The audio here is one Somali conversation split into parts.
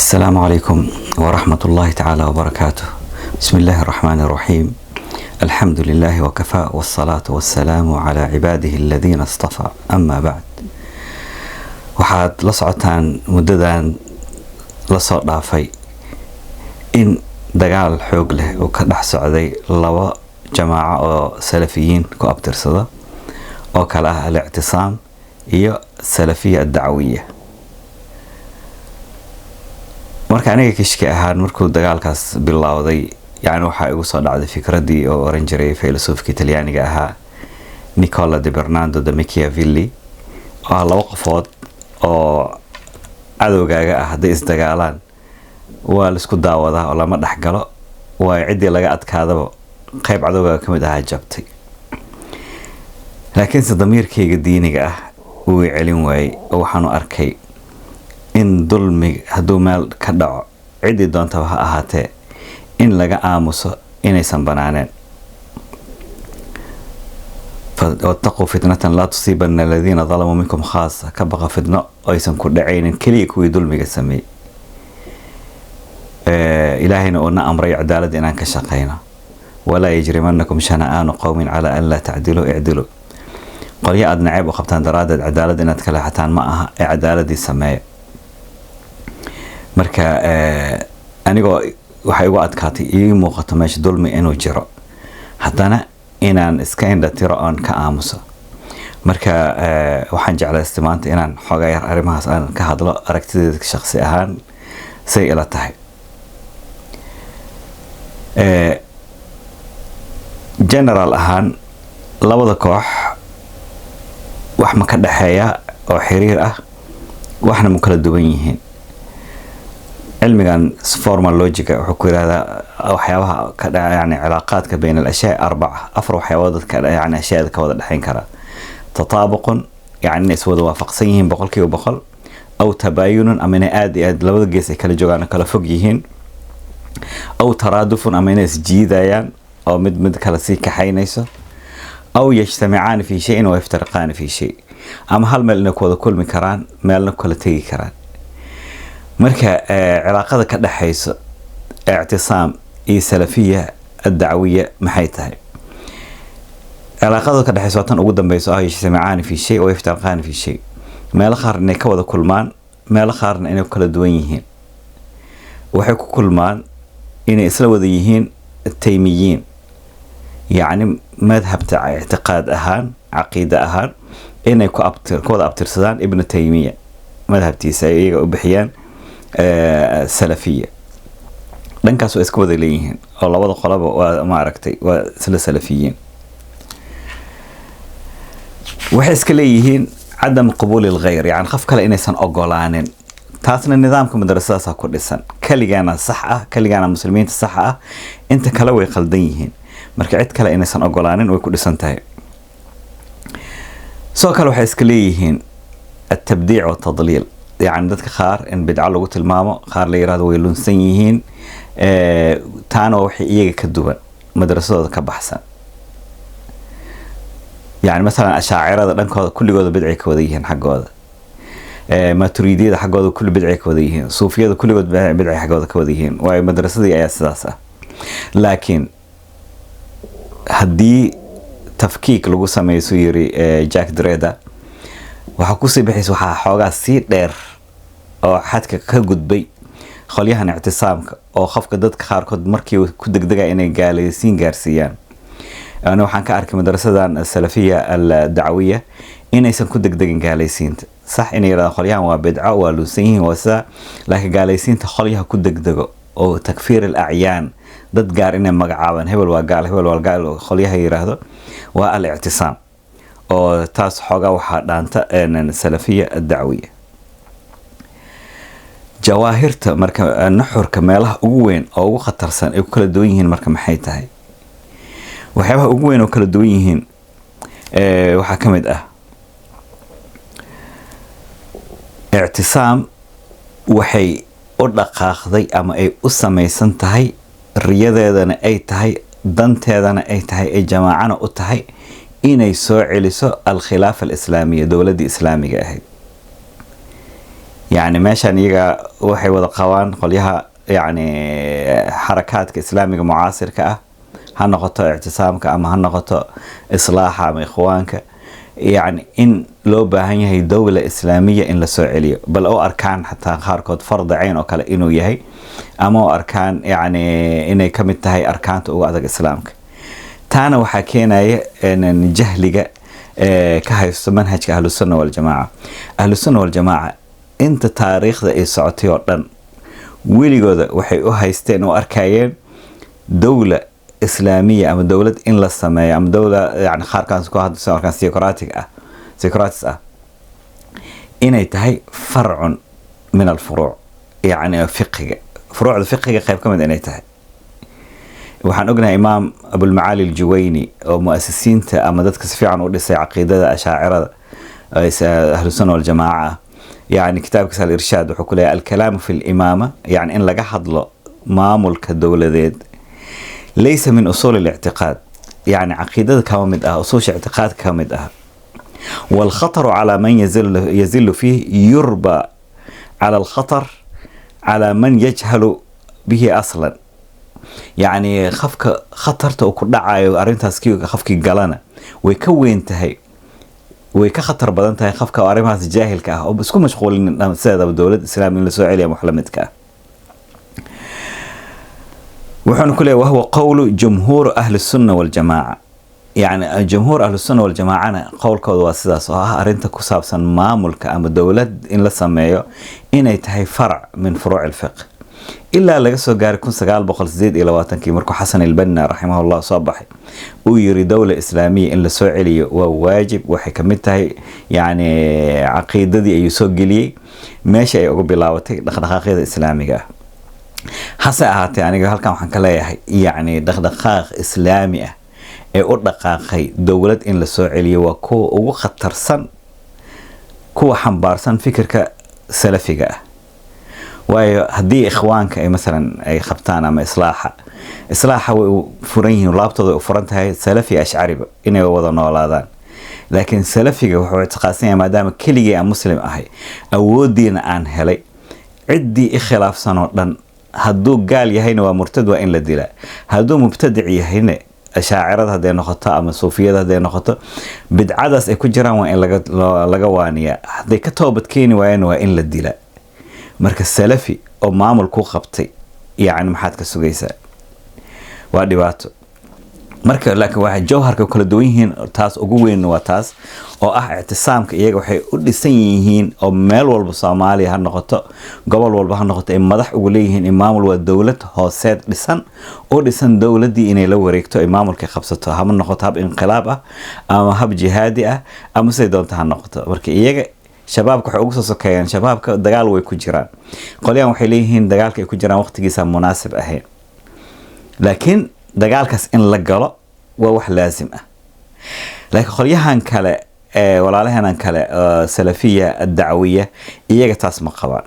السلام عليكم ورحمة الله تعالى وبركاته. بسم الله الرحمن الرحيم. الحمد لله وكفى والصلاة والسلام على عباده الذين اصطفى. أما بعد، waxaad la socotaan muddadan la soo dhaafay in dagaal xoog leh oo ka dhex socday laba jamaaco oo salafiyiin ku abtirsada oo kala ah al-i'tisaam iyo salafiyya ad-dacwiyya. marka aniga kishki ahaan markuu dagaalkaas bilowday waxa igu soo dhacday fikradii oo oran jiray filosofkii Talyaaniga ahaa Nicola di Bernardo da Machiavelli oo laba qofood oo cadowgaaga ah haday isdagaalaan waa la isku daawadaa oo lama dhaxgalo waa cidii laga adkaadaba qayb cadowgaaga kamid ah jabtay. laakiin damiirkayga diiniga ah uu celin waayay waxaanu arkay in dulmi hadduu meel ka dhaco cidii doontaba ha ahaatee in laga aamuso inaysan banaaneen. واتقوا فتنة لا تصيبن الذين ظلموا منكم خاصة. كبقى فتنة أيسن كل عين كلي كوي دلمي سمي إلهنا قلنا أمري عدالة إن كشقينا ولا يجرمنكم شنآن قوم على أن لا تعدلوا اعدلوا. قال يا أدنى عيب وقبتان درادة عدالة إن تكلحتان معها عدالة دي سماية marka anigo waxay ugu adkaatay ii muuqato meesha dulmi inuu jiro haddana inaan iska indha tiro aan ka aamuso. marka waxaan jeclaystay maanta inaan xogaa yar arrimahaas aan ka hadlo aragtideeda shakhsi ahaan say ila tahay. general ahaan labada koox wax ma ka dhaxeeya oo xiriir ah waxna ma kala duwan yihiin. علميا formal logic وحكوا هذا أو حيوها علاقات بين الأشياء أربعة أفرع حيوادات أشياء كوضع الحين كرا تطابق الناس وافقسيهم بقول كي وبقول أو تباين أمانة آدي لو جيس كلا جوعنا كلا فوقيهن أو ترادف أمانة جيدة أو مد كلا سيك حينيسه أو يجتمعان في شيء ويفترقان في شيء. أما هل مالنا كوضع كل مكران مالنا كل تيجي كران. marka cilaaqada ka dhaxayso i'tisaam iyo salafiyya ad-dacwiyya maxay tahay? cilaaqada ka dhaxayso tan ugu dambayso ay samacaan fi shay oo iftarqaan fi shay. meel qaarna ka wada kulmaan meel qaarna inay kala duwan yihiin. waxay ku kulmaan inay isla wada yihiin taymiyiin madhabta i'tiqaad ahaan aqeeda ahaan inay ku wada abtirsadaan ibn Taymiyyah madhabtiisa iyaga u bixiyaan سلفية دنكاس واسكو ذا ليهن الله وضع قلبه وما عرفتي وسلفيين وحس كليهن عدم قبول الغير خف كلا إنسان أقولانين تاسنا النظام كمدرسة كل سنة كل جانا صحة كل جانا مسلمين الصحة أنت كلوي قلديهن مركعت كلا إنسان أقولانين وكل سنة تاي سو كلو حس كليهن التبديع والتضليل dadka qaar in bidca lagu tilmaamo qaar la yiraahdo way lunsan yihiin taana waxay iyaga ka duwan madrasadooda ka baxsan. مثلا ashaacirada dhankooda kulligooda bidci ka wada yihiin xaqooda. maturidiyada xaqooda kulli bidci ka wada yihiin. suufiyada kulligood bidci xaqooda ka wada yihiin. way madrasadii ayaa sidaas ah. laakiin haddii tafkiik lagu sameeyo yiri Jack Derrida waxa ku sii bixis waxa xoogaa sii dheer oo xadka ka gudbay qolyahan i'tisaamka oo qofka dadka qaar kood markii ku degdega inay gaalaysiin gaarsiiyaan. ana waxaan ka arkay madrasadan salafiyya al-dacwiyya inaysan ku degdegin gaalaysiinta sax inay yiraahdaan qolyahan waa bidco waa luusiin wasa laakiin gaalaysiinta qolyaha ku degdego oo takfiir al-acyaan dad gaar inay magacaabaan hebel waa gaal qolyaha yiraahdo waa al-i'tisaam oo taas xoogaa waxa dhaanta salafiyya ad-dacwiyya. jawaahirta marka nuxurka meelaha ugu weyn oo ugu khatarsan ay kala duwan yihiin marka maxay tahay? waxyaabaha ugu weyn oo kala duwan yihiin waxa kamid ah i'tisaam waxay u dhaqaaqday ama ay u samaysan tahay riyadeedana ay tahay danteedana ay tahay ay jamaacana u tahay inay soo celiso al-khilaafa al-islaamiyya dawladda islaamiga ahayd. يعني meeshan iyaga waxay wada qabaan qolyaha يعني حركات إسلامية معاصرة ha noqoto ictisaamka ama ha noqoto islaaxa ama ikhwaanka يعني in loo baahan yahay dawla islaamiya in la soo celiyo bal oo arkaan xataa qaarkood farda cayn oo kale inuu yahay ama oo arkaan يعني inay ka mid tahay arkaanta ugu adag islaamka taana waxaa keenaya in jahliga ka haysto manhajka ahlus sunna wal jamaa ahlus sunna wal jamaa inta taariikhda ay socotay oo dhan weligooda waxay u haysteen oo arkayeen dawla إسلامية أما دولة إن لا سماية أما دولة يعني خار كان سكوا هذا سكوا كان سيكراتيس إن يتهي فرع من الفروع يعني فقه فروع الفقه قريب كمان إن يتهي وحنقولنا إمام أبو المعالي الجويني أو مؤسسين أما ذاتك سفيعا ولسه عقيدة أشاعرة أهل السنة والجماعة يعني كتاب كسال الإرشاد وحكوا الكلام في الإمامة يعني إن لقى حضل ما ملك الدولة ذيد ليس من أصول الاعتقاد يعني عقيدة كامد أصول اعتقاد كامد والخطر على من يزل فيه يربى على الخطر على من يجهل به أصلا يعني خفك خطرته وكل عاي وأرنتها سكيو خفك قلنا ويكوين تهي ويكخطر بدن تهي خفك وأرنتها جاهل كه وبس كل مشغول سادة بالدولة الإسلامية اللي سعودية محلمت كه وحن كله وهو قول جمهور أهل السنة والجماعة يعني جمهور أهل السنة والجماعة أنا قول كود واسدة صح أرنت كسابسا ما ملك أم الدولة إن لسميه إن يتهي فرع من فروع الفقه إلا لقصه قال كن سقال بقل زيد إلى واتن كي مركو حسن البنا رحمه الله صباحي ويري دولة إسلامية إن لسوعلي وواجب وحكمتها يعني عقيدة دي يسوق لي ماشي أقول بلاوتي دخل إسلامية hase ahaatee aniga halkan waxaan ka leeyahay yani dhaqdhaqaaq islaami ah ee u dhaqaaqay dawlad in la soo celiyo waa kuwa ugu khatarsan kuwa xambaarsan fikirka salafiga ah waayo haddii ikhwaanka ay masalan ay qabtaan ama islaaxa way furan yihiin laabtooda u furan tahay salafi ashcariba inay wada noolaadaan laakiin salafiga wuxuu ictiqaadsan yahay maadaama keligii aan muslim ahay awoodiina aan helay ciddii ikhilaafsan oo dhan hadduu gaal yahayna waa murtad waa in la dilaa hadduu mubtadic yahayna ashaacirada hadday noqoto ama suufiyada hadday noqoto bidcadaas ay ku jiraan waa in laga waaniyaa hadday ka toobad keeni waayeen waa in la dilaa marka salafi oo maamul ku qabtay yani maxaad ka sugaysaa waa dhibaato marka laakiin waxa jawharka kala duwan yihiin taas ugu weyn waa taas oo ah ictisaamka iyaga waxay u dhisan yihiin oo meel walba Soomaaliya ha noqoto gobol walba ha noqoto ay madax ugu leeyihiin imaamul waa dawlad hooseed dhisan oo dhisan dawladii inay la wareegto imaamulka qabsato ha noqoto hab inqilaab ah ama hab jihaadi ah ama say doonto ha noqoto marka iyaga shabaabka waxay ugu soo sokeeyaan shabaabka dagaal way ku jiraan qoliyaan waxay leeyihiin dagaalka ay ku jiraan waqtigiisa munaasib ahayn laakiin dagaalkaas in la galo waa wax laazim ah laakiin qolyahan kale walaalahan kale salafiya dacwiya iyaga taas ma qabaan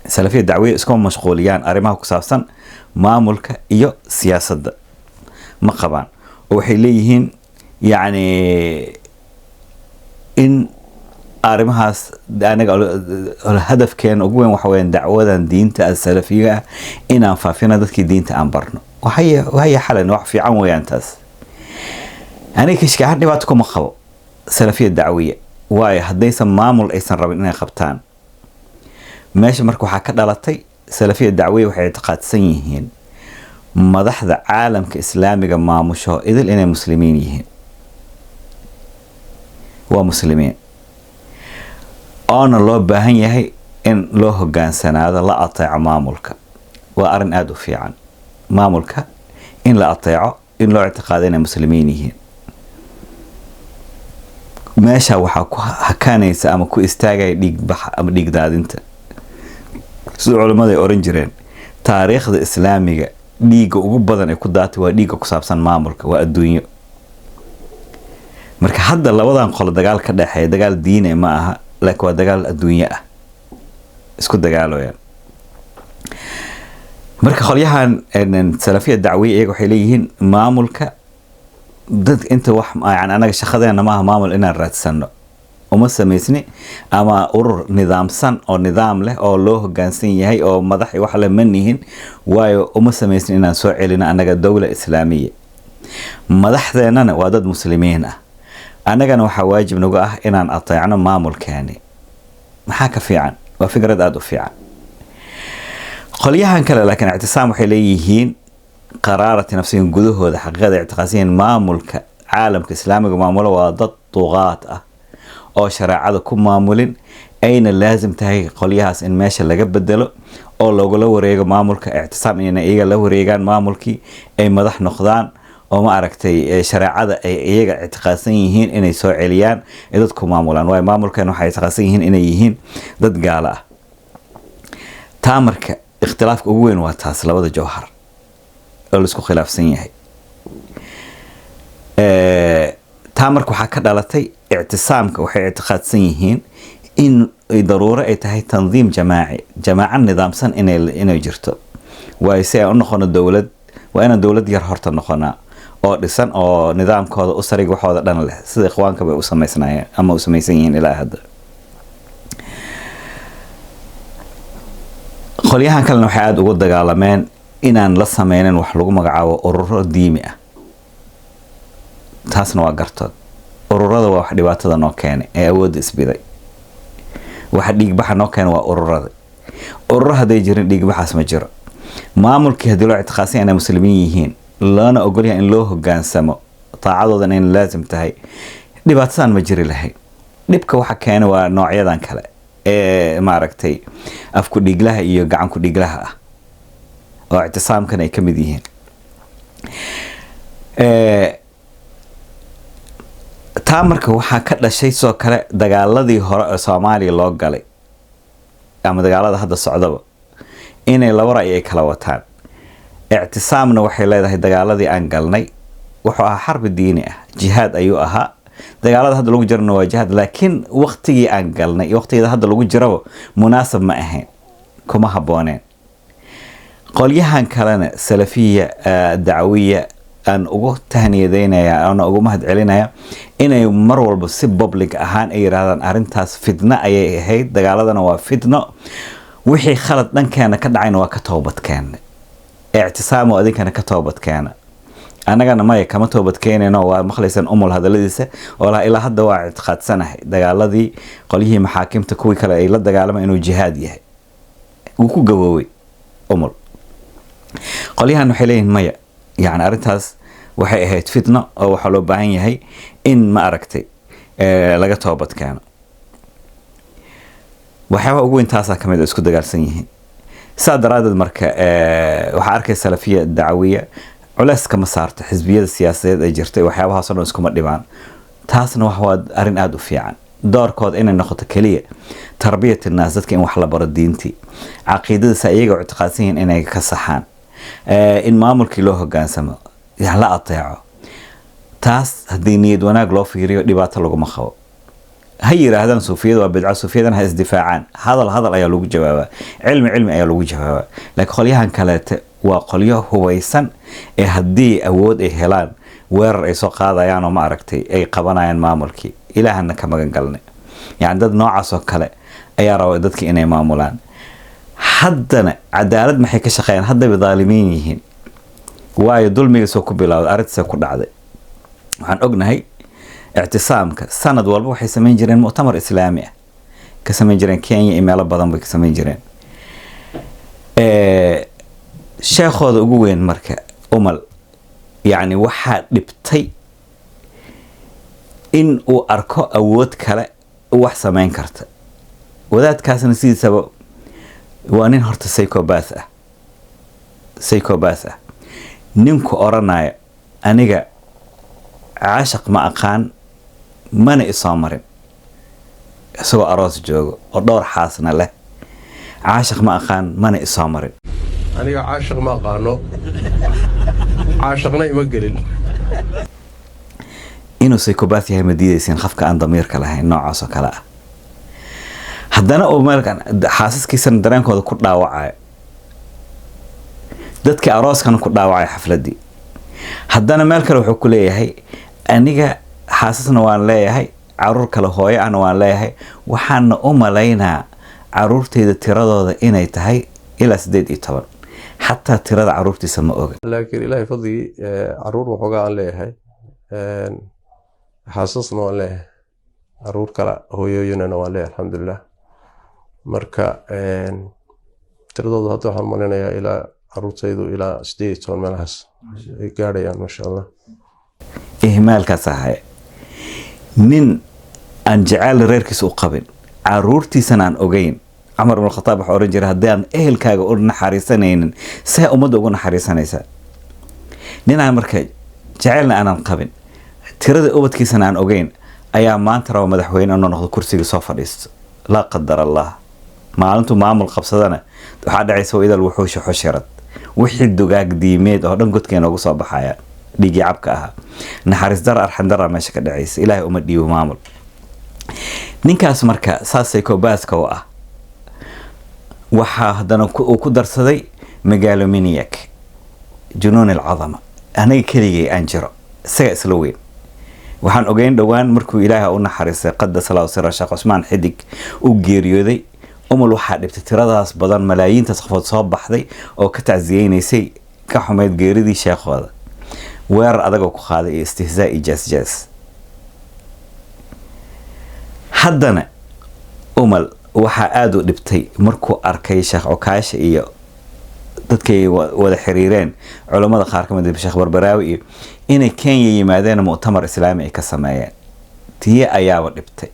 salafiya dacwiya isku mashquuliyaan arimaha ku saabsan maamulka iyo siyaasadda ma qabaan waxay leeyihiin yani in arimahaas anaga hadafkeen ugu weyn waxa weeyaan dacwadan diinta salafiga inaan faafino dadkii diinta aan barno وهي حالة واحد في عام ويانتاس أنا كيش قاعد نباتكم مخو سلفية دعوية واي هديس مامل أيسن ربنا خبتان ماشي مركو حكى دلتي سلفية دعوية وحي اعتقاد سيهين مدح ذا عالم كإسلامي ما مشو إذا لنا مسلمين يهين ومسلمين أنا الله باهن يهي إن لوه قان سنة هذا لا أطيع ماملك وأرن أدو في عن maamulka in la ateeco in loo اعتقادنا مسلمين yihiin meesha waxa ku hakaanaysa ama ku istaagay dhiig bax ama dhiig daadinta sida culimadu ay oran jireen taariikhda islaamiga dhiiga ugu badan ee ku daatay waa dhiiga ku saabsan maamulka waa adduunyo marka hadda labadan qolo dagaal ka dhaxay dagaal diin ma aha laakiin waa dagaal adduunyo ah isku dagaalayaan marka qolyahan salafiya dacwiya iyaga waxay leeyihiin maamulka dad inta wax yani anaga shaqadeena ma aha maamul inaan raadsano uma samaysni ama urur nidaamsan oo nidaam leh oo loo hoggaansan yahay oo madax wax la manihin waayo uma samaysni inaan soo celino anaga dawla islaamiya madaxdeennana waa dad muslimiin ah anagana waxa waajib nagu ah inaan ateecno maamulkeeni maxaa ka fiican waa fikrad aad u fiican qolyahan kale laakiin ictisaam waxay leeyihiin qaraarati nafsiyan gudahooda xaqiiqada ictiqaasiyan maamulka caalamka islaamiga maamulo waa dad duqaad ah oo shariicada ku maamulin ayna laazim tahay qolyahaas in meesha laga bedelo oo lagula wareego maamulka ictisaam inay iyaga la wareegaan maamulkii ay madax noqdaan oo ma aragtay shariicada ay iyaga ictiqaadsan yihiin inay soo celiyaan ee dadku maamulaan way maamulkan waxay ictiqaadsan yihiin inay yihiin dad gaala ah taamarka ikhtilaafka ugu weyn waa taas labada jawhar oo la isku khilaafsan yahay taamarka waxaa ka dhalatay ictisaamka waxay ictiqaadsan yihiin in daruuro ay tahay tandiim jamaaca nidaamsan inay jirto waayo si ay u noqono dowlad waa inaan dowlad yar horta noqonaa oo dhisan oo nidaamkooda u sariga waxooda dhan leh sida ikhwaanka bay u samaysnaayeen ama u samaysan yihiin ilaa hadda qolyahan kalena waxay aada ugu dagaalameen inaan la sameynin wax lagu magacaabo ururo diimi ah taasna waa gartood ururada waa wax dhibaatada noo keenay ee awoodda isbiday waxa dhiigbaxa noo keenay waa ururo hadday jirin dhiigbaxaas ma jiro maamulkii haddii loo ictiqaadsan inay muslimiin yihiin loona ogolyahay in loo hoggaansamo taacadoodan in laazim tahay dhibaatadan ma jiri lahayn dhibka waxa keenay waa noocyadan kale ee maaragtay afku dhiglaha iyo gacanku dhiglaha ah oo ictisaamkan ay ka mid yihiin taa marka waxaa ka dhashay soo kale dagaaladii hore ee Soomaaliya loo galay ama dagaalada hadda socdaba inay laba ra'yi ay kala wataan ictisaamna waxay leedahay dagaaladii aan galnay wuxuu ahaa xarbi diini ah jihaad ayuu ahaa dagaalada hadda lagu jirana waa jihaad laakiin waqtigii aan galnay waqtigeeda hadda lagu jiraba munaasab ma ahayn kuma habbooneen qolyahan kalena salafiya dacwiya aan ugu tahniyadeynaya aan ugu mahad celinaya inay mar walba si public ahaan ay yiraahdaan arintaas fitna ayay ahayd dagaaladana waa fitno wixii khalad dhankeena ka dhacayna waa ka toobadkeena ictisaam oo adinkana ka toobadkeena anagana ma kama toobadkeenayno waa maqlaysan umul hadaladiisa oo ilaa hadda waa ictiqaadsanahay dagaaladii qolyihii maxaakimta kuwii kale ay la dagaalamay inuu jihaad yahay uu ku gaboobay umul qolyahan waxay leeyihiin maya يعني أرنتاس waxay ahayd fitno oo waxa loo baahan yahay in ma aragtay laga toobad keeno waxa ugu weyn taas ka mid isku dagaalsan yihiin saadaraadad marka waxa arkay salafiya dacwiya culays kama saarto xisbiyada siyaasadeed ay jirtay waxyaabahaas oo isku ma dhibaan taasna wax waa arin aad u fiican doorkood inay noqoto kaliya tarbiyada naas dadka in wax la baro diintii aqeedada iyaga u ictiqaadsan yihiin inay ka saxaan in maamulkii loo hoggaansamo la ateeco taas haddii niyad wanaag loo fiiriyo dhibaato laguma qabo ha yiraahdaan suufiyadu waa bidca suufiyadan ha isdifaacaan hadal ayaa lagu jawaabaa cilmi ayaa lagu jawaabaa laakiin qolyahan kaleete waa qolyo hubaysan ee haddii awood ay helaan weerar ay soo qaadayaan oo ma aragtay ay qabanayaan maamulkii ilaahana ka magan galnay yani dad noocaas oo kale ayaa raba dadkii inay maamulaan haddana cadaalad maxay ka shaqeeyaan haddaba daalimiin yihiin waayo dulmiga soo ku bilowday arinta ku dhacday waxaan ognahay ictisaamka sanad walba waxay sameyn jireen mu'tamar islaami ah ka sameyn jireen Kenya iyo meelo badan bay ka sameyn jireen sheekhooda ugu weyn marka umal yani waxa dhibtay in uu arko awood kale wax sameyn karta wadaadkaasna sidiisaba waa nin horta psychopath ah ninku oranaya aniga caashaq ma aqaan mana isoo marin isagoo aroos joogo oo dhowr xaasna leh caashaq ma aqaan mana isoo marin aniga caashaq ma aqaano caashaqna ima gelin inuu psychopath yahay ma diidaysin qofka aan damiirka lahayn noocaas oo kale ah haddana uu meelkan xaasaskiisana dareenkooda ku dhaawacayo dadka arooskana ku dhaawacay xafladii haddana meel kale wuxuu ku leeyahay aniga xaasasna waan leeyahay caruur kale hooyo ana waan leeyahay waxaana u malaynaa caruurteyda tiradooda inay tahay ilaa 18 xataa tirada caruurtiisa ma oga laakiin ilaahay fadligii caruur waxoogaa aan leeyahay xaasasna waan leeyahay caruur kale hooyooyinana waan leeyahay alxamdulilah marka tiradooda hadda waxaan malaynayaa ilaa caruurtaydu ilaa 18 meelahaas ay gaadhayaan masha allah ihmaalkaas ahay nin aan jecel reerkiisa u qabin caruurtiisana aan ogeyn Umar ibn Khattab wuxuu oran jiray haddii aan ehelkaaga u naxariisanaynin see ummadda ugu naxariisanaysa ninaan marka jecelna aanan qabin tirada ubadkiisana aan ogeyn ayaa maanta raba madaxweyne inuu noqdo kursiga soo fadhiisto la qadar allah maalintu maamul qabsadana waxaa dhacaysa idal wuxuusha xusharad wixii dugaag diimeed oo dhan godkeena ugu soo baxaya dhigi cabka ah naxariis dar arxan dar meesha ka dhacaysa ilaahay uma dhiibo maamul ninkaas marka saasay koobaska oo ah waxa hadana uu ku darsaday magaalo Miniyak junuun al-azama aniga keligay aan jiro isaga isla weyn waxaan ogeyn dhawaan markuu ilaahay u naxariisay qadas Allahu sirra Sheekh Usmaan Xidig u geeriyooday umul waxa dhibtay tiradaas badan malaayiintaas qofood soo baxday oo ka tacsiyeysay ka xumeed geeridii sheekhooda weer adag oo ku qaaday istihzaa ijaz haddana umal waxa aad u dhibtay markuu arkay Sheekh Okaasha iyo dadkay wada xiriireen culimada qaar kamid ah Sheekh Barbaraawi iyo inay Kenya yimaadeen mu'tamar islaami ay ka sameeyeen tii ayaaba dhibtay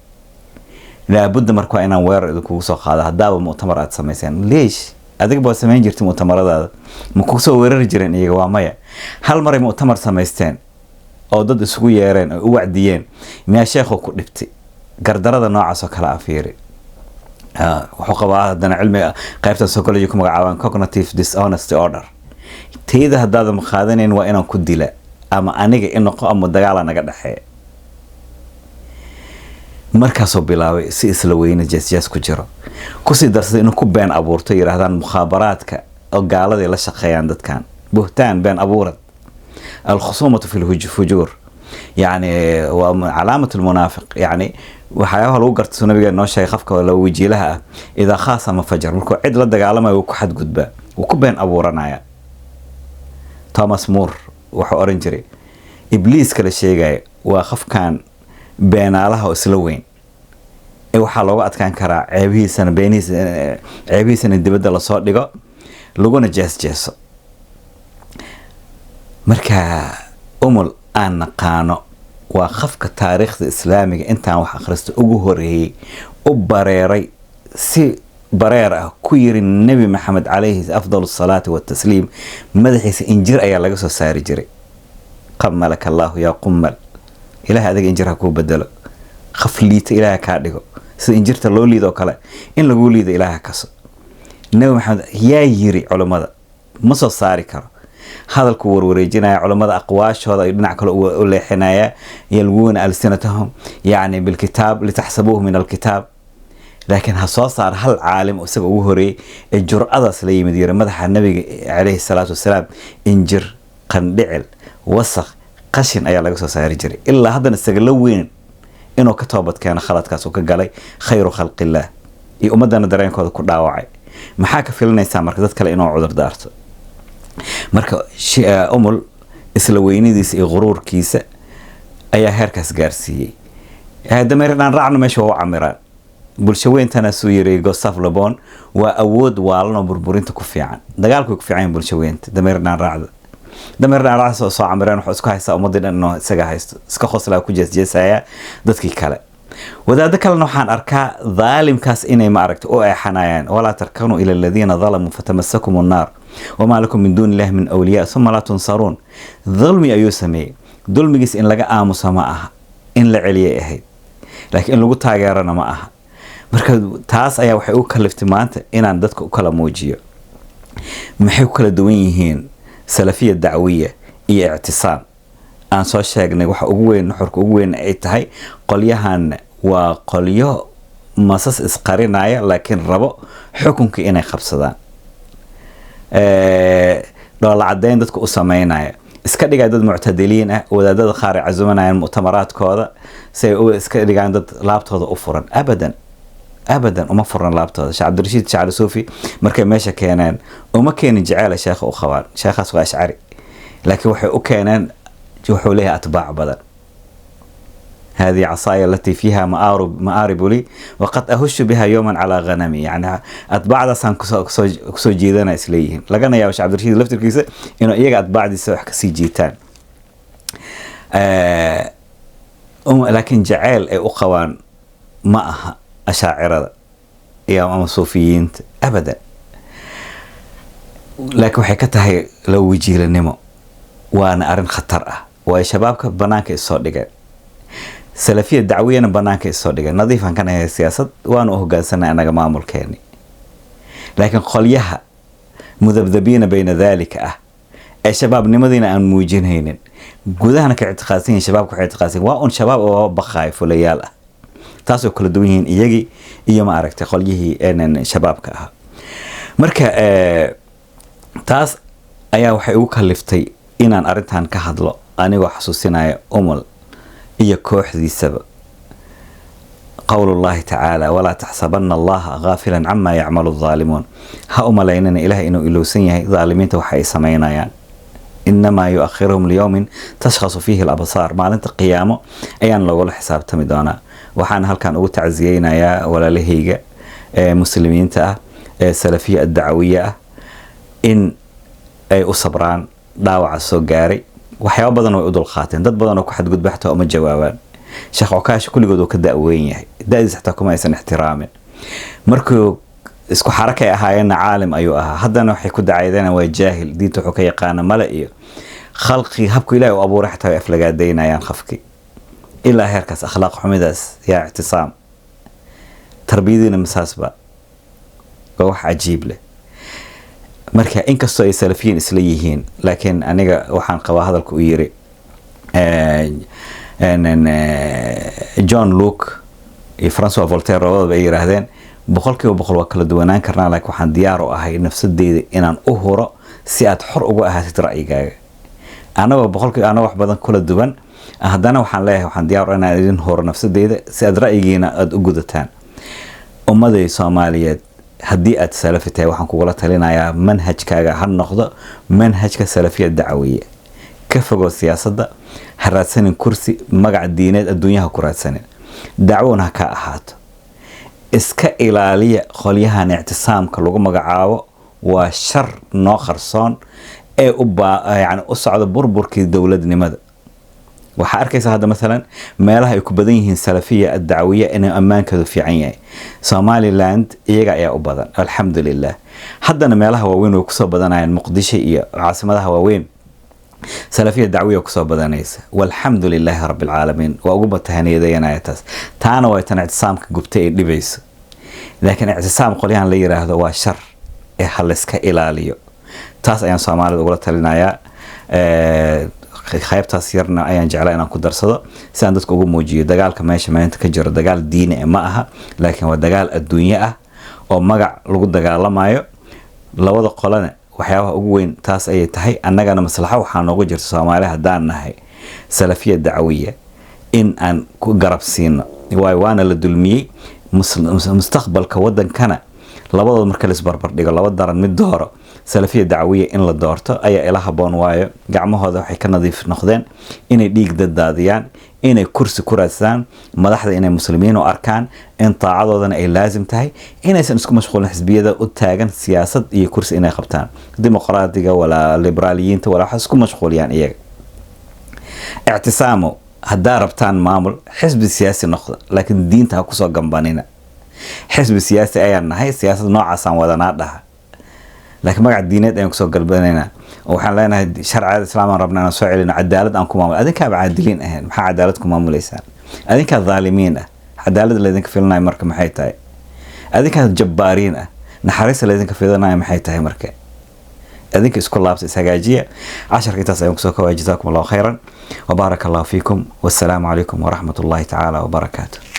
laabudda markuu inaan weer idinku soo qaado hadaba mu'tamar aad sameeyeen leesh adiga baa sameyn jirtay mu'tamaradaada ma ku soo weerar jireen iyaga waa maya hal mar ay mu'tamar sameysteen oo dad isugu yeereen oo u wacdiyeen miyaa sheekhu ku dhibtay gardarada noocaas oo kala afiiri wuxuu qabaa hadana cilmiga qaybta psychology ku magacaabaan cognitive dishonest order teeda hadda ma qaadanayn waa inaan ku dila ama aniga in noqo ama dagaal naga dhaxay markaas oo bilaabay si isla weyna jees ku jiro ku sii darsaday inuu ku been abuurto yiraahdaan mukhaabaraadka oo gaalada la shaqeeyaan dadkan buhtaan been abuurad الخصومة في الفجور يعني وعلامة المنافق يعني waxyaabo lagu garto sunabiga noo sheegay qafka la wajiilaha ida khaasama fajar markuu cid la dagaalamayo uu ku xad gudba uu ku been abuuranaya Thomas More wuxuu oran jiray ibliis kala sheegay waa qafkan beenaalaha isla weyn ee waxa looga adkaan karaa ceebihiisana dibadda la soo dhigo laguna jeeso marka umul aan naqaano waa qafka taariikhda islaamiga intaan wax akhristo ugu horeeyay u bareeray si bareer ah ku yiri nabi maxamed calayhi afdalu salaatu wa tasliim madaxiisa injir ayaa laga soo saari jiray qamalaka allah ya qummal ilaahay adiga injirha ku bedelo khafliita ilaahay ka dhigo si injirta loo liido kale in lagu liido ilaahay kaso nabi maxamed yaa yiri culimada ma soo saari karo hadalku warwareejinaya culimada aqwaashooda ay dhinac kale u leexinaya yalwuna alsinatahum yani bil kitab litahsabuhu min al kitab laakiin ha soo saar hal caalim isaga ugu horeeyay ee jur'adaas la yimid yiri madaxa nabiga calayhi salaatu wasalaam injir qandhicil wasakh qashin ayaa laga soo saari jiray ilaa haddana isaga la weyn inuu ka toobad keeno khaladkaas uu ka galay khayru khalqillah iyo ummadana dareenkooda ku dhaawacay maxaa ka filanaysaa marka dad kale inuu cudur daarto marka umul isla weynidiisa iyo quruurkiisa ayaa heerkaas gaarsiiyay dameeraan raacno meesha waa camiraan bulshaweentana soo yiri Gustave Le Bon waa awood waalno burburinta ku fiican dagaalku ku fiican bulshaweenta dameeraan raacda soo camiraan waxa isku haysta ummadda inuu isaga haysto iska qoslaa ku jeesjeesaya dadkii kale wadaad kalena waxaan arkaa dhaalimkaas inay ma aragto oo ay xanaayaan wala tarkanu ila alladheena zalamu fatamassakum an-nar وما لكم من دون الله من أولياء ثم لا تنصرون ظلمي أيو سمي ظلمي جس إن لقى آموس معها إن لعليه أهيد لكن إن لقى تاجرنا معها مركز تاس أيا وحي أكلفت مانت إن عندك أكل موجية محي أكل دوينهين سلفية دعوية إيه اعتصام أنا صار شيء نجوح أقوين نحرك أقوين إتهاي قليهان وقليه مصص إسقارين عيا لكن ربو حكمك إني خبصدان dhoola cadeyn dadku u sameynaya iska dhigaa dad muctadiliin ah, wadaadada qaar ay casumanayaan mu'tamaraadkooda si ay iska dhigaan dad laabtooda u furan. abadan uma furan laabtooda. Sheekh Cabdirashiid Shacli Suufi markay meesha keeneen uma keenin jacayl sheekha u qabaan, sheekhaas waa ashcari, laakiin waxay u keeneen wuxuu leeyahay atbaac badan. هذه عصاي التي فيها مآرب لي وقد أهش بها يوما على غنمي. يعني أتباع ذا سان كسو جيدنا إسليهم لقنا يا شيخ عبد الرشيد لفتر كيسة إنه إيجا أتباع دي سوح كسي جيتان. لكن جعل أقوان معها أشاعرة يا صوفيين أبدا. لكن حكتها لو وجي للنمو وأنا أرن خطرة وشبابك بنانك الصادقة سلفية دعوية بنانك الصادقة نظيفا كان هي السياسة وأنا أهجان سنة أنا مامل كاني. لكن قليها مذبذبين بين ذلك الشباب نمذين أن موجين هين جودهنا كاعتقاسين شباب كاعتقاسين وأن شباب وبخايف ولياله تاسو كل دوين يجي ما أركت قليه أن شباب كها مركا تاس أيا وحي وكلفتي إن أن أردتان كهدلو أنا وحسوسنا أمل هي كوح ذي السبب. قول الله تعالى ولا تحسبن الله غافلا عما يعمل الظالمون. هؤلاء ليننا إله إنه إلوسين ظالمين توحي سمينا يعني إنما يؤخرهم ليوم تشخص فيه الأبصار. ما لنت قيامه أيان لو حساب تمدونا وحان هل كان أقول تعزيينا يا ولا لهيجة مسلمين تأه سلفية الدعوية إن أي أصبران داوع السوقاري waxyaabo badan oo udul qaateen dad badan oo ku xad gudbaxta oo ma jawaabaan. Sheekh Okaash kulligood oo ka daaweyn yahay daadis xataa kuma aysan ixtiraamin markuu isku xarakay ahaayeen caalim ayuu ahaa haddana waxay ku dacaydeen waa jaahil diinta wuxuu ka yaqaan mala iyo khalqi habku ilaahay u abuuray xataa aflagaadeynayaan qafki ilaa heerkaas akhlaaq xumidaas yaa ictisaam tarbiyadiina masaasba waa wax cajiib leh. marka inkastoo ay salafiyiin isla yihiin laakiin aniga waxaan qabaa hadalku u yiri John Locke iyo Francois Voltaire oo ay yiraahdeen boqolkiiba boqol waa kala duwanaan karnaa laakiin waxaan diyaar u ahay nafsadeyda inaan u huro si aad xor uga ahaatid ra'yigaaga. anaga boqolkiiba ana wax badan kala duwan haddana waxaan leeyahay waxaan diyaar u inaan idin huro nafsadeyda si aad ra'yigiina aad u gudataan. ummadda Soomaaliyeed haddii aad salafi tahay waxaan kugula talinayaa manhajkaaga ha noqdo manhajka salafiyya dacwiye ka fogo siyaasadda ha raadsanin kursi magac diineed adduunyaha ku raadsanin dacwona ka ahaato iska ilaaliya qolyahan ictisaamka lagu magacaabo waa shar noo qarsoon ee yani u socdo burburkii dowladnimada. waxaa arkaysa hadda مثلا meelaha ay ku badan yihiin salafiyya dacwiye in amaankoodu fiican yahay. Somaliland iyaga ayaa u badan alxamdulillah. haddana meelaha waaweyn oo ku soo badanayaan Muqdisho iyo caasimadaha waaweyn salafiyya dacwiye ku soo badanaysa walxamdulillah rabbil alamin waa ugu batahaniyadayna taas taana way tan ictisaamka gubtay dhibayso laakiin ictisaam qolyahan la yiraahdo waa shar ee hal iska ilaaliyo. taas ayaan Soomaalida ugu talinayaa qaybtaas yarna ayaan jeclaa inaan ku darsado si aan dadku ugu muujiyo dagaalka meesha maanta ka jiro dagaal diini ma aha laakiin waa dagaal adduunyo ah oo magac lagu dagaalamayo labada qolana waxyaabaha ugu weyn taas ay tahay annagana maslaxa waxaan ugu jirto Soomaaliya hadaan nahay salafiyya dacwiye in aan ku garab siino waana la dulmiyay mustaqbalka wadankana labadooda marka la isbarbar dhigo laba daran mid dooro salafiyya dacwiye in la doorto ayaa ila haboon waayo gacmahooda waxay ka nadiif noqdeen inay dhiig dadaadiyaan inay kursi ku raadsadaan madaxda inay muslimiin u arkaan in taacadoodana ay laazim tahay inaysan isku mashquulin xisbiyada u taagan siyaasad iyo kursi inay qabtaan dimuqraadiga wala liberaaliyiinta wala wax isku mashquuliyaan iyaga. ictisaamo haddaa rabtaan maamul xisbi siyaasi noqda laakiin diinta ha ku soo gambanina. xisbi siyaasi ayaan nahay siyaasad noocaasaan wadanaa dhaha laakiin magac diineed ayaan kusoo galbanayna waxaan leenahay sharciga islaamka rabna inaan soo celino cadaalad aan ku maamulo adinka caadiliin ahayn maxaa cadaalad ku maamuleysaan adinka dhaalimiin ah cadaalad la idinka filnay marka maxay tahay adinka jabbaariin ah naxariis la idinka fidanay maxay tahay marka adinka isku laabta isagaajiya 10 intaas ayaan kusoo kawaa jazaakum allah khayran wa barakallahu fiikum wassalamu alaykum wa rahmatullahi ta'ala wa barakatuh.